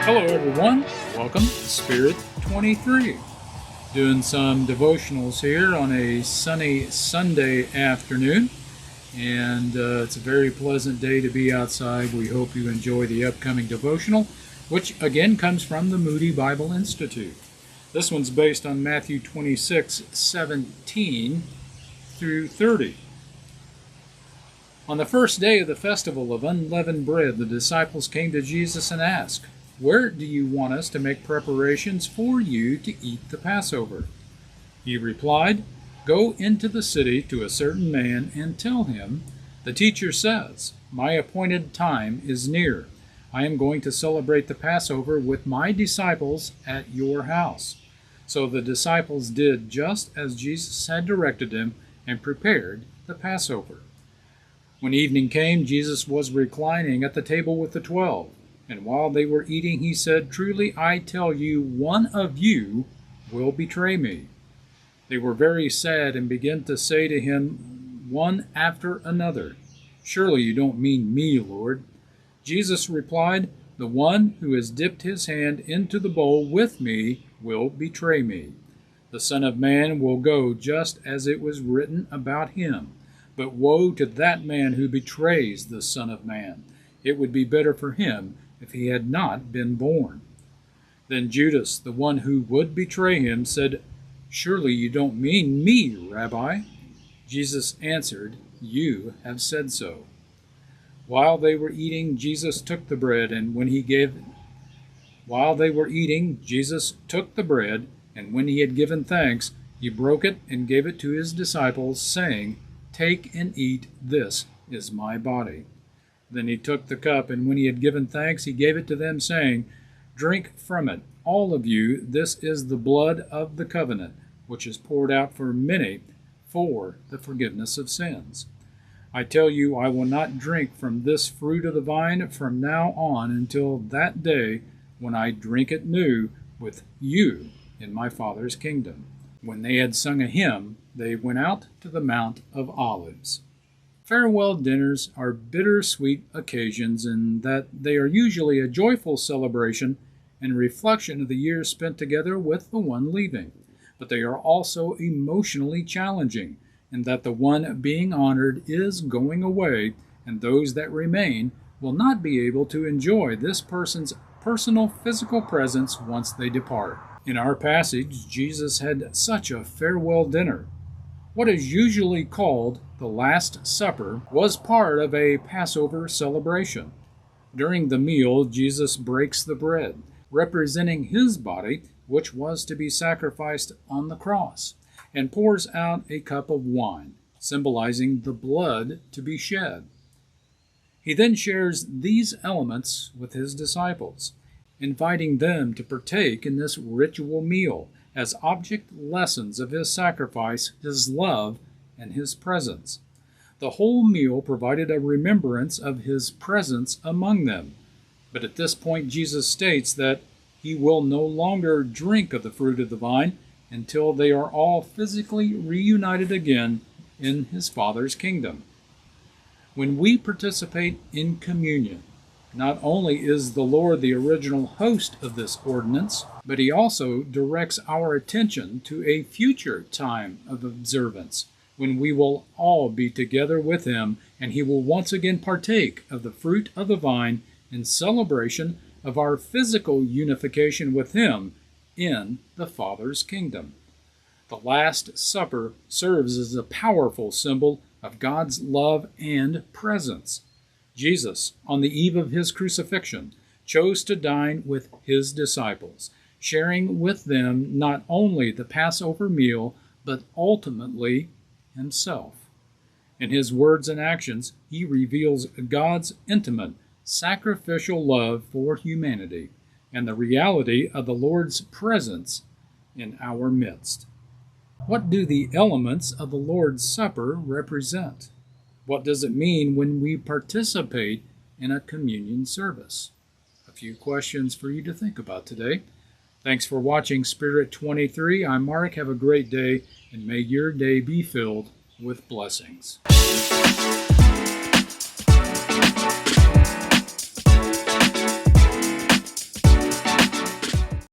Hello, everyone. Welcome to Spirit 23. Doing some devotionals here on a sunny Sunday afternoon. And it's a very pleasant day to be outside. We hope you enjoy the upcoming devotional, which again comes from the Moody Bible Institute. This one's based on Matthew 26:17 through 30. On the first day of the festival of unleavened bread, the disciples came to Jesus and asked, "Where do you want us to make preparations for you to eat the Passover?" He replied, "Go into the city to a certain man and tell him, 'The teacher says, my appointed time is near. I am going to celebrate the Passover with my disciples at your house.'" So the disciples did just as Jesus had directed them and prepared the Passover. When evening came, Jesus was reclining at the table with the 12. And while they were eating, he said, "Truly I tell you, one of you will betray me." They were very sad and began to say to him one after another, "Surely you don't mean me, Lord." Jesus replied, "The one who has dipped his hand into the bowl with me will betray me. The Son of Man will go just as it was written about him. But woe to that man who betrays the Son of Man. It would be better for him if he had not been born." Then Judas, the one who would betray him, said, "Surely you don't mean me, Rabbi?" Jesus answered, "You have said so." While they were eating, Jesus took the bread, and when he had given thanks, he broke it and gave it to his disciples, saying, "Take and eat, this is my body." Then he took the cup, and when he had given thanks, he gave it to them, saying, "Drink from it, all of you. This is the blood of the covenant, which is poured out for many for the forgiveness of sins. I tell you, I will not drink from this fruit of the vine from now on until that day when I drink it new with you in my Father's kingdom." When they had sung a hymn, they went out to the Mount of Olives. Farewell dinners are bittersweet occasions in that they are usually a joyful celebration and reflection of the years spent together with the one leaving. But they are also emotionally challenging in that the one being honored is going away, and those that remain will not be able to enjoy this person's personal physical presence once they depart. In our passage, Jesus had such a farewell dinner. What is usually called the Last Supper was part of a Passover celebration. During the meal, Jesus breaks the bread, representing his body, which was to be sacrificed on the cross, and pours out a cup of wine, symbolizing the blood to be shed. He then shares these elements with his disciples, inviting them to partake in this ritual meal as object lessons of his sacrifice, his love, and his presence. The whole meal provided a remembrance of his presence among them. But at this point, Jesus states that he will no longer drink of the fruit of the vine until they are all physically reunited again in his Father's kingdom. When we participate in communion, not only is the Lord the original host of this ordinance, but he also directs our attention to a future time of observance, when we will all be together with him, and he will once again partake of the fruit of the vine in celebration of our physical unification with him in the Father's kingdom. The Last Supper serves as a powerful symbol of God's love and presence. Jesus, on the eve of his crucifixion, chose to dine with his disciples, sharing with them not only the Passover meal, but ultimately himself. In his words and actions, he reveals God's intimate, sacrificial love for humanity and the reality of the Lord's presence in our midst. What do the elements of the Lord's Supper represent? What does it mean when we participate in a communion service? A few questions for you to think about today. Thanks for watching Spirit 23. I'm Mark. Have a great day, and may your day be filled with blessings.